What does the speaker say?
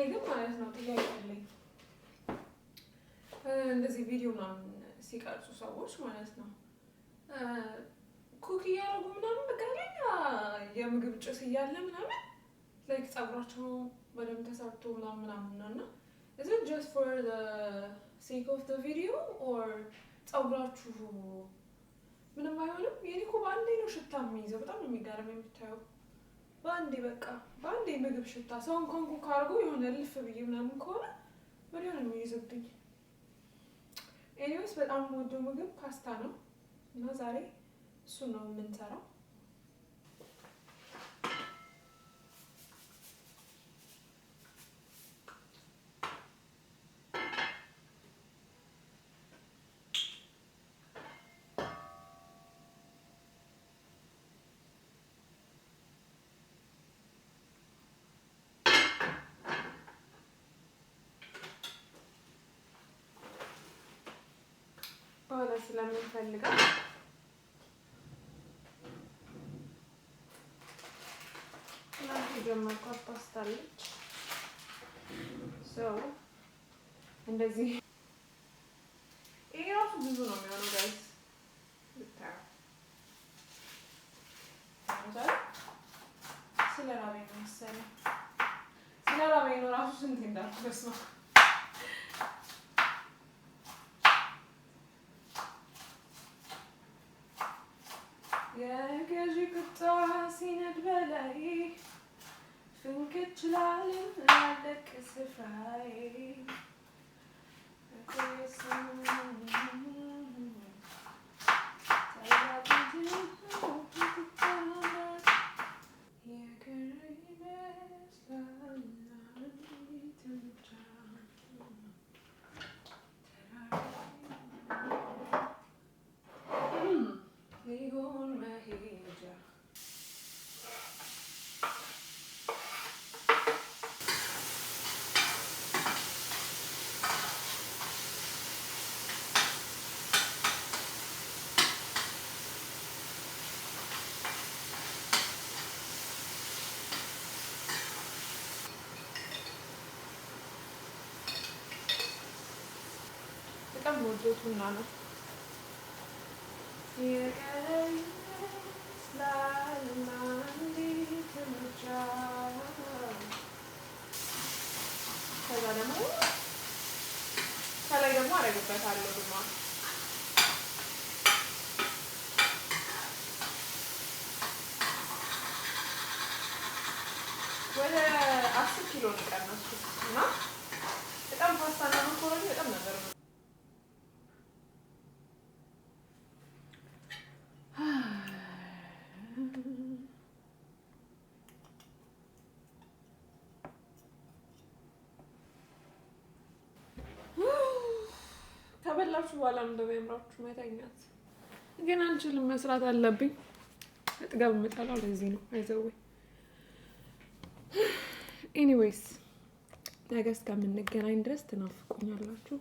ግን ማለት ነው ጥያቄ አለኝ። እንደዚህ ቪዲዮ ምናምን ሲቀርጹ ሰዎች ማለት ነው ኩክ እያደረጉ ምናምን በቃ የምግብ ጭስ እያለ ምናምን ላይክ ፀጉራቸው በደንብ ተሰርቶ ምናምን እና is it just for the sake of the video or ፀጉራችሁ ምንም አይሆንም? የኔ እኮ በአንዴ ነው ሽታ የሚይዘው። በጣም ነው የሚገርመኝ የምታየው። በአንዴ ምግብ ሽታ ሰው እንኳን ኩክ አድርጎ የሆነ ልፍ ብዬ ምናምን ከሆነ ወዲያው ነው የሚይዝብኝ። ኤኒዌይስ በጣም የምወደው ምግብ ፓስታ ነው እና ዛሬ እሱን ነው የምንሰራው። በኋላ ስለምንፈልገው የጀመርኳት ፓስታ አለች። እንደዚህ ይሄ ራሱ ብዙ ነው የሚሆነው ጋይስ ብታዩ። ስለራበኝ ነው መሰለኝ ስለራበኝ ነው ራሱ ስንት እንዳትበስ ነው። የገዢ ቁጣ ሲነድ በላይ ፍንክች ላለም ያለቅ ስፍራዬ በጣም ወዶቱና ነው ከዛ ደግሞ ከላይ ደግሞ አደርግበታለሁ ግማሽ ወደ 10 ኪሎ ነው የቀነስኩት እና በጣም ፓስታና መኮረኒ በጣም ነበር ከበላችሁ በኋላ እንደሚያምራችሁ መተኛት ግን አንችልም። መስራት አለብኝ። እጥገብ የምጠላው ለዚህ ነው። አይዘወይ ኤኒዌይስ ነገ እስከምንገናኝ ድረስ ትናፍቁኛላችሁ።